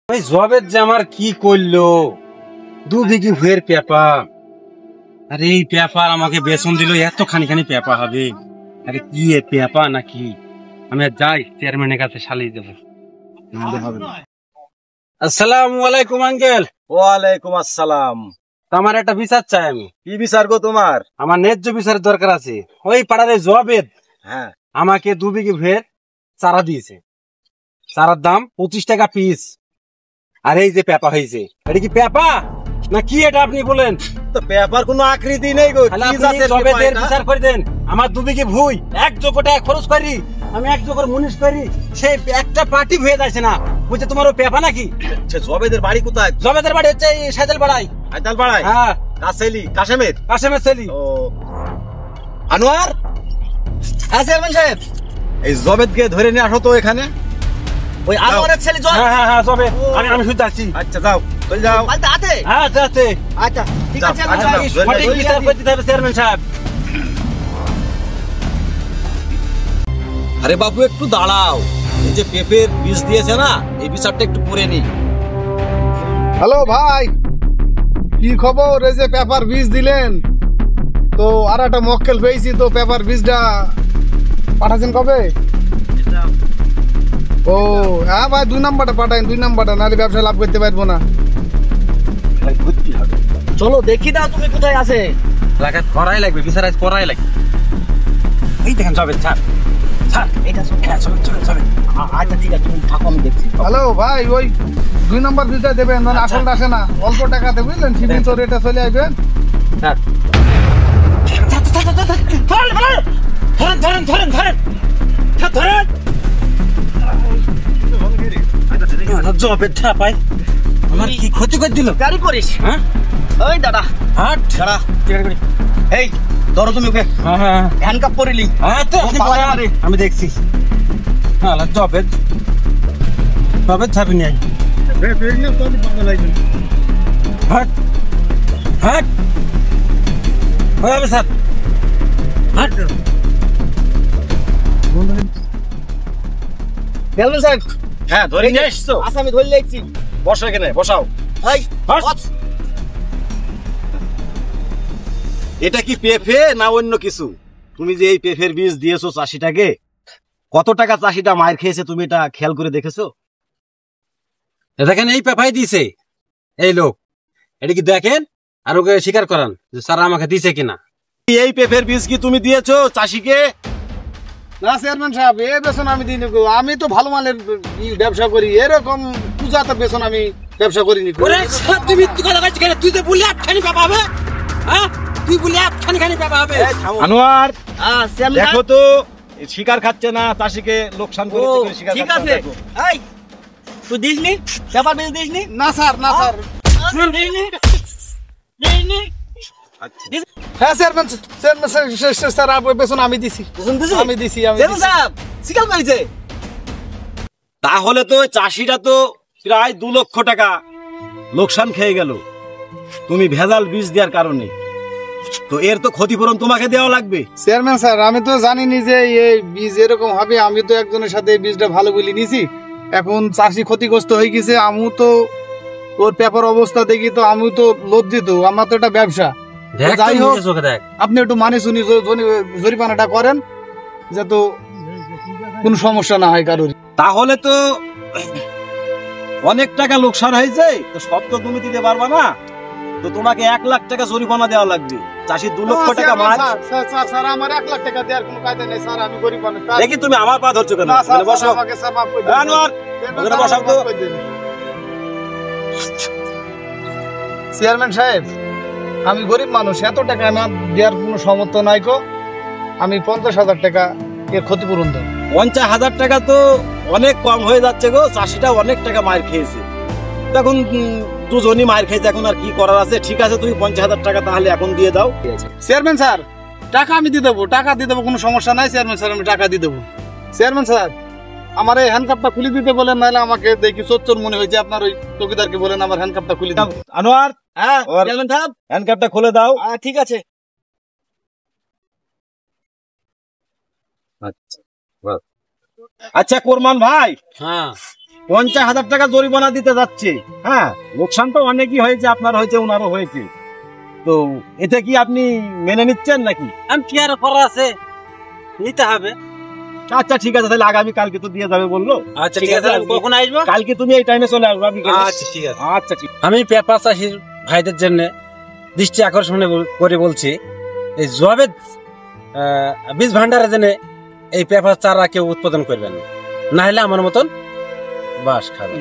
ওই জবের যে আমার কি করলো, 2 বিঘি ভুঁয়ের পেঁপা। আরে এই পেঁপা আমাকে বেসন দিল, এত খানি খানি পেঁপা হবে। আরে কি পেঁপা নাকি, আমি যাই চেয়ারম্যানের কাছে শালিয়ে দেবো, হবে না। আসসালামু আলাইকুম আঙ্কেল। ওয়ালাইকুম আসসালাম। আমার একটা বিচার চাই। আমি কি বিচার গো তোমার? আমার ন্যায্য বিচারের দরকার আছে। ওই পাড়ার জবেদ হ্যাঁ, আমাকে 2 বিঘি ভুঁয়ের চারা দিয়েছে। চারার দাম 25 টাকা পিস। আর এই যে পেঁপা হয়েছে, এটা কি পেঁপা না কি এটা আপনি বলেন তো পেঁপার কোনো আকৃতি নেই গো। কি জাতের জবেদের বিচার করে দেন। আমার 2 বিঘি ভুঁই 1 যোগ্য টাকা খরচ করি, আমি 1 যোগ্য মুনিশ করি, সেই একটা পার্টি হয়ে যাচ্ছে না। বুঝছে তোমার পেঁপা নাকি? জবেদের বাড়ি কোথায়? জবেদের বাড়ি হচ্ছে এই সাইদাল পাড়ায়। সাইদাল পাড়ায়? হ্যাঁ। কাশেমের ছেলে। ও আনোয়ার, চেয়ারম্যান সাহেব, এই জবেদকে ধরে নিয়ে আসো তো এখানে। ওই আনোয়ারের ছেলে জব। হ্যাঁ জবেদ, আমি শুনতে আসছি। আচ্ছা যাও, চলে যাও। বলতে আতে? হ্যাঁ যাচ্ছে। আচ্ছা ঠিক আছে, আচ্ছা, সঠিক বিচার করতে হবে চেয়ারম্যান সাহেব। আরে বাবু একটু দাঁড়াও, এই যে পেঁপের বীজ দিয়েছে না, এই বিচারটা একটু করে নি। হ্যালো ভাই, কি খবর? এই যে পেপার বীজ দিলেন তো আর একটা মক্কেল পেয়েছি, তো পেপার বীজটা পাঠাচ্ছেন কবে? ও হ্যাঁ ভাই, 2 নাম্বারটা পাঠান, 2 নাম্বারটা, নাহলে ব্যবসা লাভ করতে পারবো না। চলো দেখি দাও তুমি কোথায় আছে। লাগাত করাই লাগবে, বিচার আজ করাই লাগবে। এই দেখেন জবেদ স্যার, এটা চলো। আচ্ছা ঠিক আছে, তুমি থাকো, আমি দেখছি। হ্যালো ভাই, ওই 2 নাম্বার বীজটা দেবেন, মানে আসলটা আসে না, অল্প টাকাতে বুঝলেন, সিভিল তো রেটে চলে আসবেন। স্যার জবেদ পাই আমার কি ক্ষতি করে দিল? গাড়ি করিস? হ্যাঁ ওই দাদা, হাট দাদা, এই ধরো তুমি ওকে, হ্যাঁ হ্যান্ডকাপ পরিলি। হ্যাঁ তো আমি দেখছি। হ্যাঁ জবেদ ছাপি নিয়ে হাট হাট হবে স্যার। হাট চেয়ারম্যান সাহেব, হ্যাঁ ধরে নিয়ে এসছো? আচ্ছা আমি ধরে লিখছি। বসো এখানে, বসাও। এই বস। এটা কি পেঁপে না অন্য কিছু? তুমি যে এই পেঁপের বীজ দিয়েছো চাষিটাকে, কত টাকা চাষিটা মার খেয়েছে তুমি এটা খেয়াল করে দেখেছো? দেখেন এই পেপাই দিছে এই লোক, এটা কি দেখেন আর ওকে স্বীকার করান যে স্যার আমাকে দিছে কিনা। এই পেঁপের বীজ কি তুমি দিয়েছো চাষিকে? না চেয়ারম্যান সাহেব, এ বেতন আমি দিই না, আমি তো ভালো মানের ব্যবসা করি, এরকম পূজাতে বেতন আমি ব্যবসা করিনি। ওরে স্যার তুমি কথা কইছিস কেন? তুই তো বলি আটখানি পেপা হবে। হ্যাঁ তুই বলি আটখানি পেপা হবে। আনোয়ার চেয়ারম্যান দেখো তো, শিকার খাচ্ছে না, চাষিকে লোকসান করে ঠিক আছে। এই তুই দিসনি পেপার বিল দিসনি? না স্যার, না স্যার। দিসনি? হ্যাঁ চেয়ারম্যান স্যার, বেতন আমি দিছি, আমি দিছি। চেয়ারম্যান সাহেব স্বীকার করেছে। তাহলে তো চাষিরা তো প্রায় 2 লক্ষ টাকা লোকসান খেয়ে গেল তুমি ভেজাল বীজ দেওয়ার কারণে। তো এর তো ক্ষতিপূরণ তোমাকে দেওয়া লাগবে। চেয়ারম্যান স্যার, আমি তো জানিনি যে এই বীজ এরকম হবে। আমি তো একজনের সাথে এই বীজটা ভালো বলে নিছি, এখন চাষি ক্ষতিগ্রস্ত হয়ে গেছে। আমি তো ওর পেপার অবস্থা দেখি তো আমি তো লজ্জিত, আমার তো এটা ব্যবসা। যাই হোক, আপনি একটু মানে শুনি জরিমানাটা করেন, যাতে কোনো সমস্যা না হয় কারোর। তাহলে তো অনেক টাকা লোকসান হয়েছে, তো সব তো তুমি দিতে পারবা না, তো তোমাকে 1 লাখ টাকা জরিমানা দেওয়া লাগবে। চাষির 2 লক্ষ টাকা মার। স্যার আমার 1 লাখ টাকা দেওয়ার কোনো কায়দা নেই স্যার, আমি গরিব মানুষ। দেখি তুমি আমার পা ধরছো কেন? বসো। আনোয়ার ওখানে বসাও তো। চেয়ারম্যান সাহেব, আমি গরিব মানুষ, এত টাকা আমার দেওয়ার কোনো সামর্থ্য নাই কো। আমি 50,000 টাকা এর ক্ষতিপূরণ দেব। 50,000 টাকা তো অনেক কম হয়ে যাচ্ছে গো, চাষিটা অনেক টাকা মার খেয়েছে, তখন দুজনই মার খেয়েছে, এখন আর কি করার আছে। ঠিক আছে, তুমি 50,000 টাকা তাহলে এখন দিয়ে দাও। চেয়ারম্যান স্যার, টাকা আমি দিয়ে দেবো, কোনো সমস্যা নাই চেয়ারম্যান স্যার, আমি টাকা দিয়ে দেবো। চেয়ারম্যান স্যার, আমার এই হ্যান্ডকাপটা খুলে দিতে বলেন, নাহলে আমাকে দেখি চোর মনে হয়েছে। আপনার ওই চৌকিদারকে বলেন আমার হ্যান্ডকাপটা খুলে দাও। আনোয়ার, হ্যাঁ চেয়ারম্যান সাহেব, হ্যান্ডকাপটা খুলে দাও। ঠিক আছে। আচ্ছা কোরমান ভাই, হ্যাঁ 50,000 টাকা জরিমানা দিতে যাচ্ছে। হ্যাঁ, লোকসান তো অনেকই হয়েছে, আপনার হয়েছে, ওনারও হয়েছে। তো এতে কি আপনি মেনে নিচ্ছেন নাকি? আমি কি আর করা আছে, নিতে হবে। আচ্ছা ঠিক আছে, তাহলে আগামী কালকে তো দিয়ে যাবে বললো। আচ্ছা ঠিক আছে, আমি কখন আসবো? কালকে তুমি এই টাইমে চলে আসবে। আমি আচ্ছা ঠিক আছে। আচ্ছা ঠিক আমি পেঁপা চাষির ভাইদের জন্য দৃষ্টি আকর্ষণ করে বলছি, এই জবেদ বীজ ভান্ডারের জন্য এই পেঁপা চারা কেউ উৎপাদন করবেন না, হলে আমার মতন বাস খাবে।